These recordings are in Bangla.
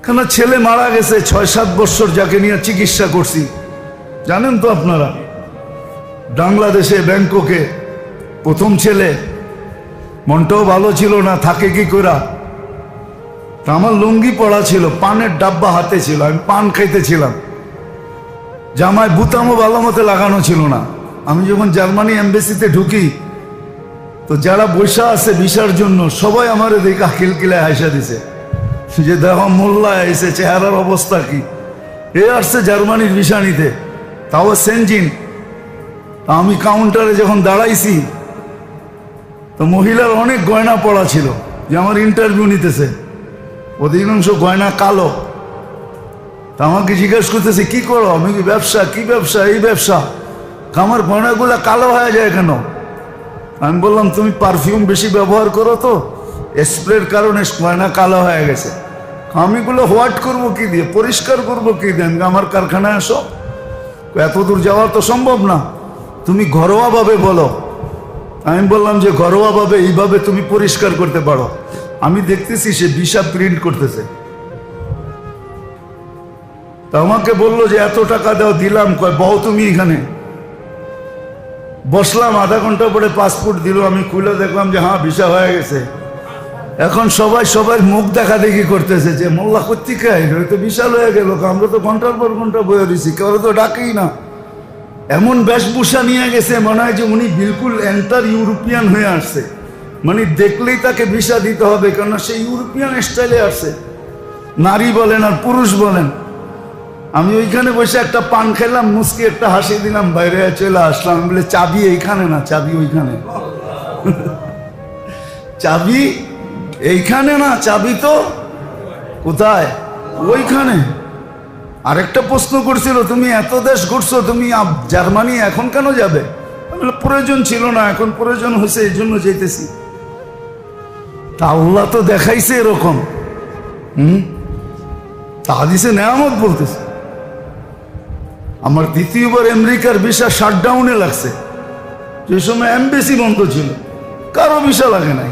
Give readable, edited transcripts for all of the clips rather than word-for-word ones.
কেন ছেলে মারা গেছে ৬-৭ বছর, যাকে নিয়ে চিকিৎসা করছি, জানেন তো আপনারা, বাংলাদেশে ব্যাংককে প্রথম ছেলে, মনটাও ভালো ছিল না, থাকে কি করা। তা আমার লুঙ্গি পড়া ছিল, পানের ডাব্বা হাতে ছিল, আমি পান খাইতেছিলাম, জামায় বুতামও ভালো মতো লাগানো ছিল না। আমি যখন জার্মানি এম্বাসিতে ঢুকি তো যারা বৈশা আছে ভিসার জন্য সবাই আমার দেখে খিলখিলায় হাসা দিছে যে দেখো মোল্লায় এসে চেহারার অবস্থা কি, এ আসছে জার্মানির ভিসা নিতে, তাও সেনজিন। আমি কাউন্টারে যখন দাঁড়াইছি তো মহিলার অনেক গয়না পড়া ছিল, যে আমার ইন্টারভিউ নিতেছে, অধিকাংশ গয়না কালো। তা আমাকে জিজ্ঞেস করতেছে কি করো, আমি কি ব্যবসা, কি ব্যবসা, এই ব্যবসা। আমার গয়নাগুলা কালো হয়ে যায় কেন? আমি বললাম তুমি পারফিউম বেশি ব্যবহার করো তো স্প্রের কারণে গয়না কালো হয়ে গেছে। আমিগুলো হোয়াট করবো কি দিয়ে, পরিষ্কার করবো কি দিয়ে? আমার কারখানায় আসো, এত দূর যাওয়া তো সম্ভব না, তুমি ঘরোয়াভাবে বলো। আমি বললাম যে ঘরোয়াভাবে এইভাবে তুমি পরিষ্কার করতে পারো। আমি দেখতেছি সে ভিসা প্রিন্ট করতেছে, তা আমাকে বললো যে এত টাকা দাও, দিলাম। কয় বউ তুমি এখানে। বসলাম, আধা ঘন্টা পরে পাসপোর্ট দিল, আমি খুলে দেখলাম যে হ্যাঁ ভিসা হয়ে গেছে। এখন সবাই সবার মুখ দেখা দেখি করতেছে যে মোল্লা কর্তিকায় তো বিশাল হয়ে গেল, আমরা তো ঘন্টার পর ঘন্টা বয়ে দিছি, কেউ তো ডাকেই না। এমন বেশভূষা নিয়ে গেছে, মনে হয় যে উনি বিলকুল এন্টার ইউরোপিয়ান হয়ে আসছে, মানে দেখলেই তাকে ভিসা দিতে হবে, কেননা সে ইউরোপিয়ান স্টাইলে আসছে, নারী বলেন আর পুরুষ বলেন। আমি ওইখানে বসে একটা পান খেলাম, মুসকি একটা হাসি দিলাম, বাইরে চলে আসলাম। বলে চাবি এইখানে না, চাবি ওইখানে। চাবি এইখানে না, চাবি তো কোথায়? ওইখানে। আরেকটা প্রশ্ন করছিল, তুমি এত দেশ ঘুরছো, তুমি জার্মানি এখন কেন যাবে? প্রয়োজন ছিল না, এখন প্রয়োজন হয়েছে, এই জন্য যেতেছি। তা আল্লাহ তো দেখাইছে এরকম, তা হাদিসে নেয়ামত বলতেছে। আমার দ্বিতীয়বার আমেরিকার ভিসা শাটডাউনে লাগছে, যে সময় এমবেসি বন্ধ ছিল, কারো ভিসা লাগে নাই।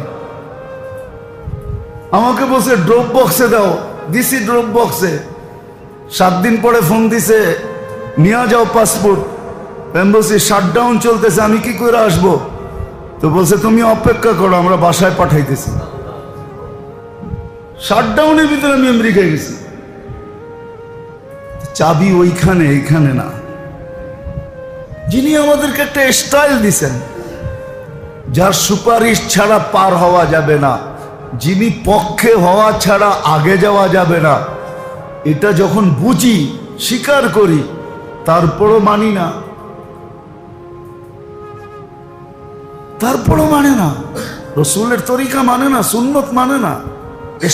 আমাকে বলছে ড্রপ বক্সে দাও, দিছি ড্রপ বক্সে। 7 দিন পরে ফোন দিছে, নিয়ে যাও পাসপোর্ট। এমবেসি শাটডাউন চলতেছে, আমি কি করে আসবো? তো বলছে তুমি অপেক্ষা করো, আমরা বাসায় পাঠাইতেছি। শাটডাউনের ভিতরে আমি আমেরিকায় গেছি। চাবি ওইখানে, এইখানে না। যিনি আমাদেরকে একটা স্টাইল দিছেন, যার সুপারিশ ছাড়া পার হওয়া যাবে না, যিনি পক্ষে হওয়া ছাড়া আগে যাওয়া যাবে না, এটা যখন বুঝি, স্বীকার করি, তারপরও মানি না, তারপরও মানে না, রসুলের তরিকা মানে না, সুন্নত মানে না,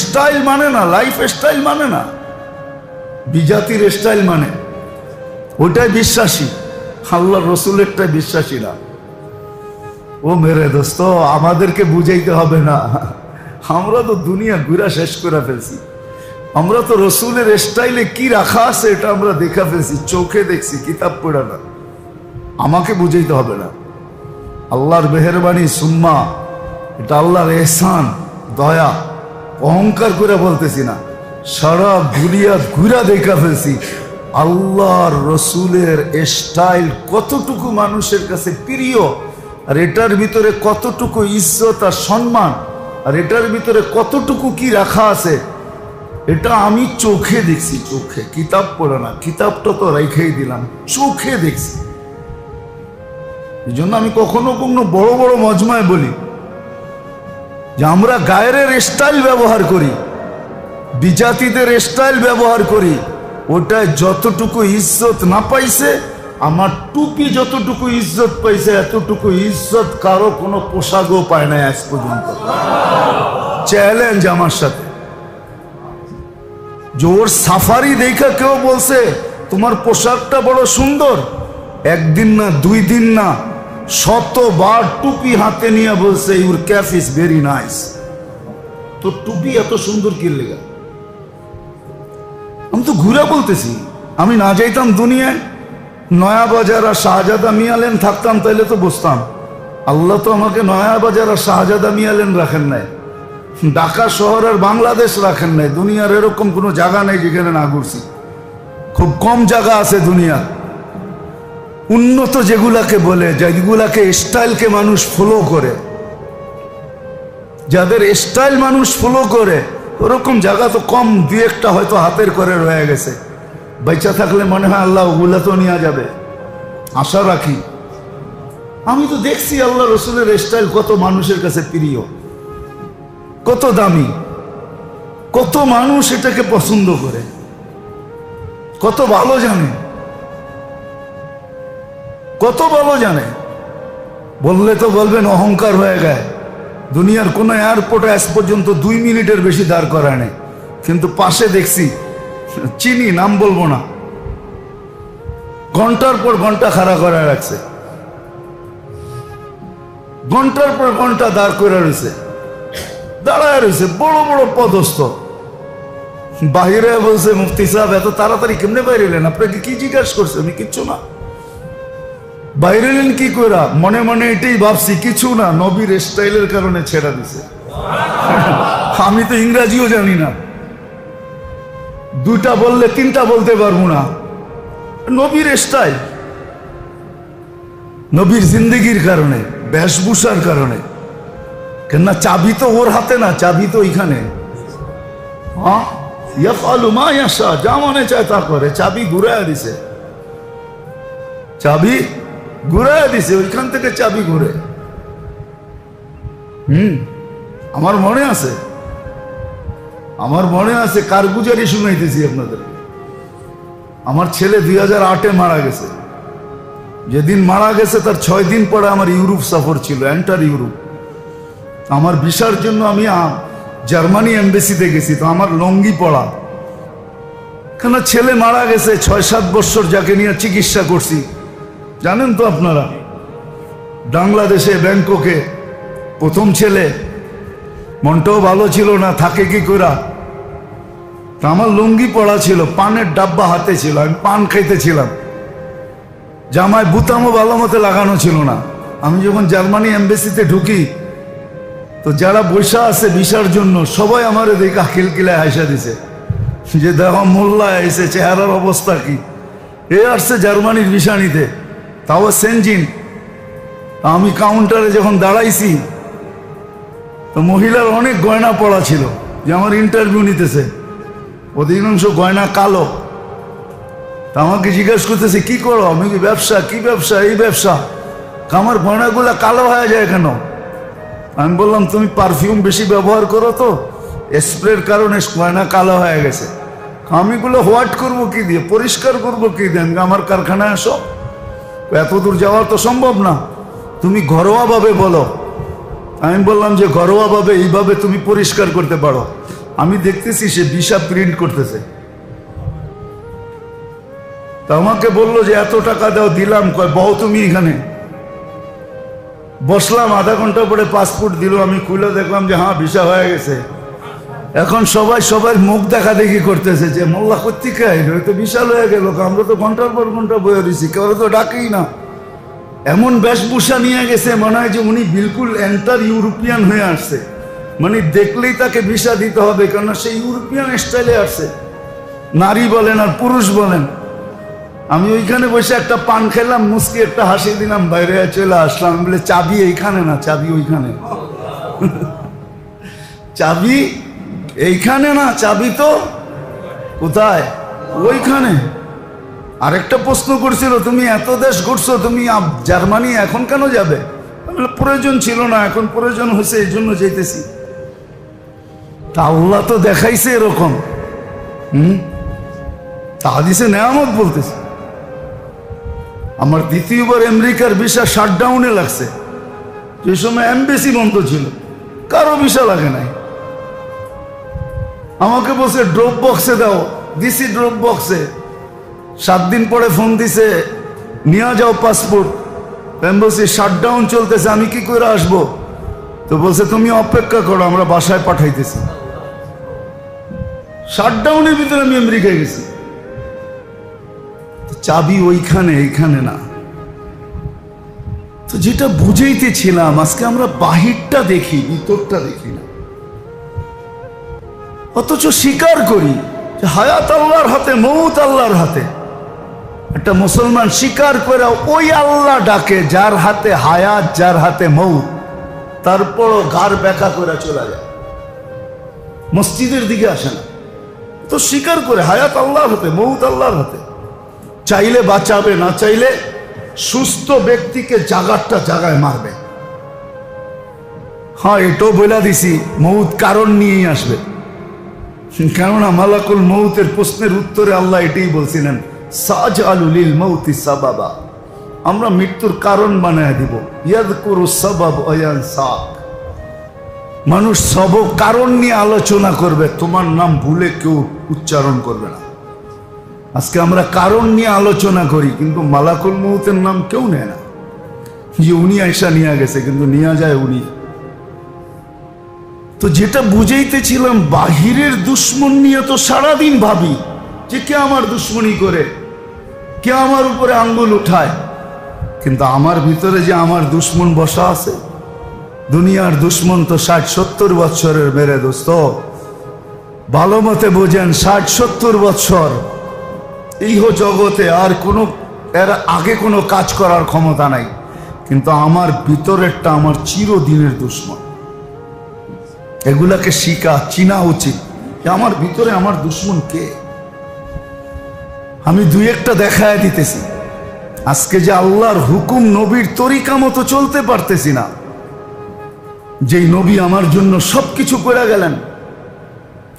স্টাইল মানে না, লাইফ স্টাইল মানে না, বিজাতির স্টাইল মানে, ওটাই বিশ্বাসী, আল্লাহর রসুলেরটাই বিশ্বাসী না। ও মেরে দোস্ত, আমাদেরকে বুঝাইতে হবে না, আমরা তো দুনিয়া ঘুরা শেষ করে ফেলছি। আমরা তো রসুলের স্টাইলে কি রাখা আছে এটা আমরা দেখা ফেলছি, চোখে দেখছি, কিতাব পড়া না। আমাকে বুঝাইতে হবে না, আল্লাহর মেহেরবানি সুম্মা, এটা আল্লাহর এহসান, দয়া। অহংকার করে বলতেছি না, সারা দুনিয়া ঘুরা দেখা ফেলছি আল্লাহর রসুলের স্টাইল কতটুকু মানুষের কাছে প্রিয়, আর এটার ভিতরে কতটুকু ইজ্জত আর সম্মান, আর এটার ভিতরে কতটুকু কি রাখা আছে, এটা আমি চোখে দেখছি, চোখে, কিতাব পড়ে না। কিতাবটা তো রেখেই দিলাম, চোখে দেখছি। এই জন্য আমি কখনো কখনো বড় বড় মজমায় বলি যে আমরা গায়ের স্টাইল ব্যবহার করি, বিজাতিদের স্টাইল ব্যবহার করি, ওটায় যতটুকু ইজ্জত না পাইছে, আমার টুপি যতটুকু ইজ্জত পাইছে, এতটুকু ইজ্জত কারো কোনো পোশাকও পায় না আজ পর্যন্ত। চ্যালেঞ্জ আমার সাথে। জোর সাফারি দেখা কেউ বলছে তোমার পোশাকটা বড় সুন্দর, একদিন না, 2 দিন না, 100বার টুপি হাতে নিয়ে বলছে your cap is very nice. তো টুপি এত সুন্দর কি লেগা? আমি তো ঘুরে বলতেছি, আমি না যাইতাম দুনিয়ায়, নয়া বাজার আর শাহজাদা মিয়া লেন থাকতাম, তাইলে তো বসতাম। আল্লাহ তো আমাকে নয়া বাজার আর শাহজাদা মিয়া লেন রাখেন নাই, ঢাকা শহর আর বাংলাদেশ রাখেন নাই, দুনিয়ার এরকম কোনো জায়গা নেই যেখানে না ঘুরছি। খুব কম জায়গা আছে দুনিয়া উন্নত যেগুলাকে বলে, যেগুলাকে স্টাইলকে মানুষ ফলো করে, যাদের স্টাইল মানুষ ফলো করে, ওরকম জায়গা তো কম, দুই একটা হয়তো হাতের করে রয়ে গেছে। বেঁচে থাকলে মনে হয় আল্লাহ ওগুলা তো নিয়ে যাবে, আশা রাখি। আমি তো দেখছি আল্লাহ রসুলের স্টাইল কত মানুষের কাছে প্রিয়, কত দামি, কত মানুষ এটাকে পছন্দ করে, কত ভালো জানে, কত ভালো জানে। বললে তো বলবেন অহংকার হয়ে গেছে। দুনিয়ার কোনো এয়ারপোর্টে আজ পর্যন্ত 2 মিনিটের বেশি দাঁড় করায় নেই, কিন্তু পাশে দেখছি, চিনি নাম বলবো না, ঘন্টার পর ঘন্টা খাড়া করে রাখছে, ঘন্টার পর ঘন্টা দাঁড় করে রয়েছে, দাঁড়ায় রয়েছে, বড় বড় পদস্থ। বাহিরে বলছে মুফতি সাহেব এত তাড়াতাড়ি কেমনে বাইরে এলেন, আপনাকে কি জিজ্ঞাসা করছে? আমি কিচ্ছু না। বাইরে এলেন কি করে? মনে মনে এটাই ভাবছি, কিছু না, নবীর স্টাইলের কারণে ছেড়া দিছে। আমি তো ইংরাজিও জানি না, 2টা বললে 3টা বলতে পারবো না। নবীর স্টাইল, নবীর জিন্দগির কারণে, বেশভূষার কারণে। কেননা চাবি তো ওর হাতে না, চাবি তো এখানে। হ্যাঁ, ইয়াফআলু মা ইয়াশা, যা মনে চায় তা করে। চাবি ঘুরাইয়া দিছে, চাবি ঘুরাইয়া দিছে, ওইখান থেকে চাবি ঘুরে। আমার মনে আছে, আমার মনে আছে, কারগুজারি শুনাইতেছি আপনাদের। আমার ছেলে 2008-এ মারা গেছে। যেদিন মারা গেছে তার 6 দিন পরে আমার ইউরোপ সফর ছিল, এন্টার ইউরোপ। আমার ভিসার জন্য আমি জার্মানি এমবেসিতে গেছি, তো আমার লঙ্গি পড়া, কেন ছেলে মারা গেছে। 6-7 বছর যাকে নিয়ে চিকিৎসা করছি, জানেন তো আপনারা। বাংলাদেশে ব্যাংককে প্রথম ছেলে, মনটাও ভালো ছিল না, থাকে কি করা। তা আমার লুঙ্গি পড়া ছিল, পানের ডাব্বা হাতে ছিল, আমি পান খাইতেছিলাম, জামায় বুতামও ভালো মতো লাগানো ছিল না। আমি যখন জার্মানি এমবেসিতে ঢুকি, তো যারা বৈশা আছে ভিসার জন্য সবাই আমার দেখা খিলকিলায় হাসা দিছে, যে দেখো মোল্লা এসে, চেহারার অবস্থা কি। এ আসছে জার্মানির ভিসা নিতে, তাও সেনজিন। আমি কাউন্টারে যখন দাঁড়াইছি, তো মহিলার অনেক গয়না পড়া ছিল, যে আমার ইন্টারভিউ নিতেছে, অধিকাংশ গয়না কালো। তা আমাকে জিজ্ঞাসা করতেছে কি করো? আমি কি ব্যবসা? কি ব্যবসা? এই ব্যবসা। আমার গয়নাগুলা কালো হয়ে যায় কেন? আমি বললাম তুমি পারফিউম বেশি ব্যবহার করো, তো স্প্রের কারণে গয়না কালো হয়ে গেছে। আমিগুলো হোয়াট করবো কি দিয়ে, পরিষ্কার করবো কি দিয়ে? আমার কারখানায় আসো, এত দূর যাওয়া তো সম্ভব না, তুমি ঘরোয়াভাবে বলো। আমি বললাম যে ঘরোয়াভাবে এইভাবে তুমি পরিষ্কার করতে পারো। আমি দেখতেছি সে ভিসা প্রিন্ট করতেছে। তা আমাকে বললো যে এত টাকা দাও, দিলাম। কয় বউ তুমি এখানে। বসলাম, আধা ঘন্টা পরে পাসপোর্ট দিল। আমি খুলে দেখলাম যে হ্যাঁ ভিসা হয়ে গেছে। এখন সবাই সবার মুখ দেখা দেখি করতেছে, যে মোল্লা কোত্থেকে আইলো, তো বিশাল হয়ে গেল। আমরা তো ঘন্টার পর ঘন্টা বয়ে দিছি, কেউ তো ডাকেই না। এমন বেশভূষা নিয়ে গেছে, মনে হয় যে উনি বিলকুল এন্টার ইউরোপিয়ান হয়ে আসছে। মানে দেখলেই তাকে ভিসা দিতে হবে, কেননা সে ইউরোপিয়ান স্টাইলে আসছে, নারী বলেন আর পুরুষ বলেন। আমি ওইখানে বসে একটা পান খেলাম, মুসকি একটা হাসি দিলাম, বাইরে চলে আসলাম। বলে চাবি এইখানে না, চাবি ওইখানে। চাবি এইখানে না, চাবি তো কোথায়? ওইখানে। আরেকটা প্রশ্ন করছিল, তুমি এত দেশ ঘুরছো, তুমি জার্মানি এখন কেন যাবে? প্রয়োজন ছিল না, এখন প্রয়োজন হয়েছে, এই জন্য যেতেছি। তা আল্লাহ তো দেখাইছে এরকম। তা হাদিসে নেয়ামত বলতেছে। আমার দ্বিতীয়বার আমেরিকার ভিসা শাটডাউনে লাগছে, যে সময় এমবেসি বন্ধ ছিল, কারো ভিসা লাগে নাই। আমাকে বলছে ড্রপ বক্সে দাও, দিছি ড্রপ বক্সে। 7 দিন পরে ফোন দিছে, নিয়ে যাও পাসপোর্ট। আমি বলছি শাটডাউন চলতেছে, আমি কি করে আসবো? তো বলছে তুমি অপেক্ষা করো, আমরা বাসায় পাঠাইতেছি। শাটডাউনের ভিতরে আমি আমেরিকায় গেছি। চাবি ওইখানে, এইখানে না। তো যেটা বুঝাইতেছিলাম, আজকে আমরা বাহিরটা দেখি, ভিতরটা দেখি না। অথচ স্বীকার করি যে হায়াত আল্লাহর হাতে, মৌত আল্লাহর হাতে। একটা মুসলমান স্বীকার করে ওই আল্লাহ ডাকে যার হাতে হায়াত, যার হাতে মৌত, তারপরও ঘাড় ব্যাকা করে চলে যায়, মসজিদের দিকে আসে না। তো স্বীকার করে হায়াত আল্লাহর হাতে, মৌত আল্লাহর হাতে। চাইলে বাঁচাবে, না চাইলে সুস্থ ব্যক্তিকে জাগারটা জাগায় মারবে। হ্যাঁ, এটাও বলে দিছি, মৌত কারণ নিয়েই আসবে। কেননা মালাকুল মৌতের প্রশ্নের উত্তরে আল্লাহ এটাই বলছিলেন, সাজআলু লিল মৌতি সাবাবা, আমরা মৃত্যুর কারণ বানায় দিব। ইয়াযকুরু সাবাব ওয়া ইয়ানসাক, মানুষ সব কারণ নিয়ে আলোচনা করবে, তোমার নাম ভুলে কেউ উচ্চারণ করবে না। আজকে আমরা কারণ নিয়ে আলোচনা করি, কিন্তু মালাকুল মৌতের নাম কেউ নেয় না। যে উনি আয়সা নিয়ে গেছে, কিন্তু নিয়ে যায় উনি। তো যেটা বুঝাইতেছিলাম, বাহিরের দুশ্মন নিয়ে তো সারাদিন ভাবি যে কে আমার দুশ্মনী করে, কে আমার উপরে আঙ্গুল উঠায়, কিন্তু আমার ভিতরে যে আমার দুশ্মন বসা আছে। দুনিয়ার দুশ্মন তো 60-70 বছরের মেরে দোস্ত, ভালো মতে বোঝেন। 60-70 বছর এই জগতে আর কোনো এর আগে কোনো কাজ করার ক্ষমতা নাই, কিন্তু আমার ভিতরেরটা আমার চিরদিনের দুশ্মন। এগুলাকে শিখা চিনা উচিত যে আমার ভিতরে আমার দুশ্মন কে। আমি দুই একটা দেখায় দিতেছি। আজকে যে আল্লাহর হুকুম নবীর তরিকা মতো চলতে পারতেছি না, যেই নবী আমার জন্য সবকিছু করে গেলেন,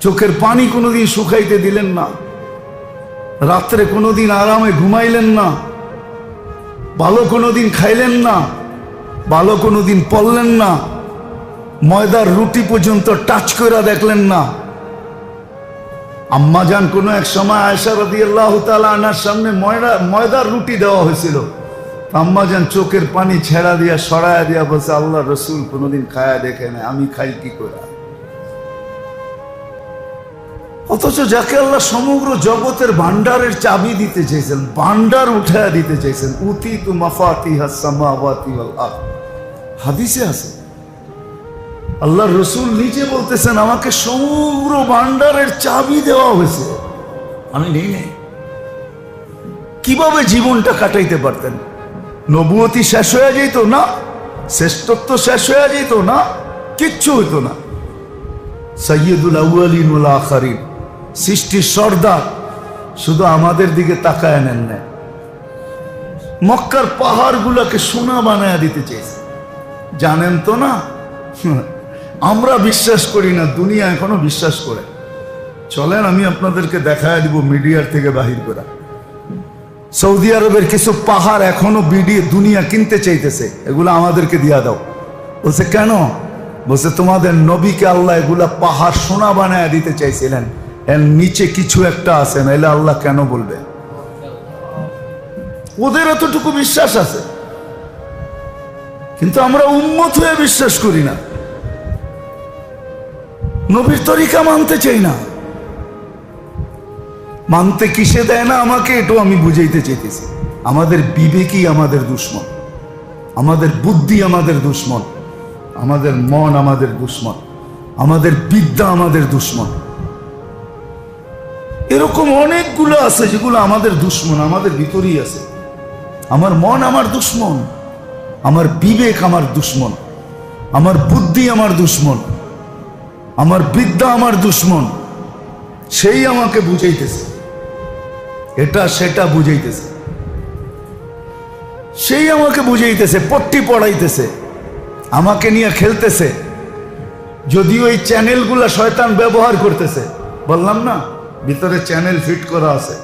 চোখের পানি কোনোদিন শুকাইতে দিলেন না, রাত্রে কোনোদিন আরামে ঘুমাইলেন না, ভালো কোনোদিন খাইলেন না, ভালো কোনোদিন পড়লেন না, ময়দার রুটি পর্যন্ত টাচ করে দেখলেন না। আম্মাজান কোনো এক সময় আয়েশা রাদিয়াল্লাহু তাআলা আনহার সামনে ময়দার রুটি দেওয়া হয়েছিল। আম্মাজান চোখের পানি ছেড়া দিয়া সরায়া দিয়া বলছে, আল্লাহ রসুল কোনোদিন খায়া দেখে না, আমি খাই কি করে। অথচ যাকে আল্লাহ সমগ্র জগতের ভান্ডারের চাবি দিতে চেয়েছেন, ভান্ডার উঠায়া দিতে চেয়েছেন, উতিতু মাফাতিহাস সামাওয়াতি ওয়াল আরদ, হাদিসে আছে। আল্লাহ রসুল নিজে বলতেছেন, আমাকে সমগ্র ভান্ডারের চাবি দেওয়া হয়েছে, আমি নেই নেই। কিভাবে জীবনটা কাটাইতে পারতেন? নবুয়তি শেষ হয়ে যেত না, শ্রেষ্ঠত্ব শেষ হয়ে যেত না, কিচ্ছু হইতো না। সাইয়্যিদুল আউয়ালিন ওয়াল আখিরিন, সৃষ্টির সর্দার, শুধু আমাদের দিকে তাকায় নেন না। মক্কার পাহাড়গুলোকে সোনা বানায় দিতে চেয়েছে। জানেন তো না, আমরা বিশ্বাস করি না, দুনিয়া এখনো বিশ্বাস করে। চলেন আমি আপনাদেরকে দেখায় দিব মিডিয়ার থেকে বাহির করা। সৌদি আরবের কিছু পাহাড় এখনো দুনিয়া কিনতে চাইতেছে, এগুলো আমাদেরকে দিয়া দাও। বলছে কেন? বলছে তোমাদের নবীকে আল্লাহ এগুলা পাহাড় সোনা বানায় দিতে চাইছিলেন, এর নিচে কিছু একটা আছে, না এলে আল্লাহ কেন বলবে? ওদের এতটুকু বিশ্বাস আছে, কিন্তু আমরা উম্মত হয়ে বিশ্বাস করি না, নবীর তরিকা মানতে চাই না। মানতে কিসে দেয় না আমাকে, এটাও আমি বুঝাইতে চাইতেছি। আমাদের বিবেকই আমাদের দুশ্মন, আমাদের বুদ্ধি আমাদের দুশ্মন, আমাদের মন আমাদের দুশ্মন, আমাদের বিদ্যা আমাদের দুশ্মন। এরকম অনেকগুলো আছে যেগুলো আমাদের দুশ্মন, আমাদের ভিতরেই আছে। আমার মন আমার দুশ্মন, আমার বিবেক আমার দুশ্মন, আমার বুদ্ধি আমার দুশ্মন, আমার বিদ্যা আমার দুশ্মন। সেই আমাকে বুঝাইতেছে, এটা সেটা বুঝাইতেছে, সেই আমাকে বুঝাইতেছে, পট্টি পড়াইতেছে, আমাকে নিয়ে খেলতেছে। যদিও এই চ্যানেলগুলা শয়তান ব্যবহার করতেছে, বললাম না ভিতরে চ্যানেল ফিট করা আছে।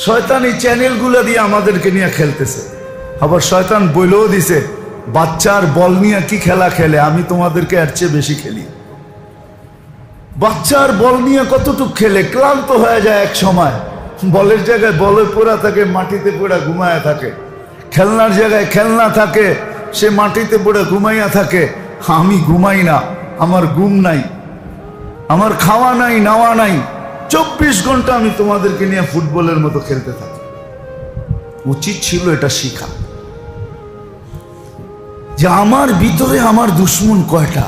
শয়তান এই চ্যানেলগুলা দিয়ে আমাদেরকে নিয়ে খেলতেছে। আবার শয়তান বলেও দিছে, বাচ্চার বল নিয়ে কি খেলা খেলে, আমি তোমাদেরকে এর চেয়ে বেশি খেলি। বাচ্চার বল নিয়ে কতটুক খেলে, ক্লান্ত হয়ে যায় এক সময়। বলের জায়গায় বলে পড়া থাকে, মাটিতে পড়া ঘুমায়া থাকে। খেলনার জায়গায় খেলনা থাকে, সে মাটিতে পড়ে ঘুমাইয়া থাকে। আমি ঘুমাই না, আমার ঘুম নাই, আমার খাওয়া নাই, নাওয়া নাই, 24 ঘন্টা আমি তোমাদেরকে নিয়ে ফুটবলের মতো খেলতে থাকি। উচিত ছিল এটা শিখা, যে আমার ভিতরে আমার দুশ্মন কয়টা।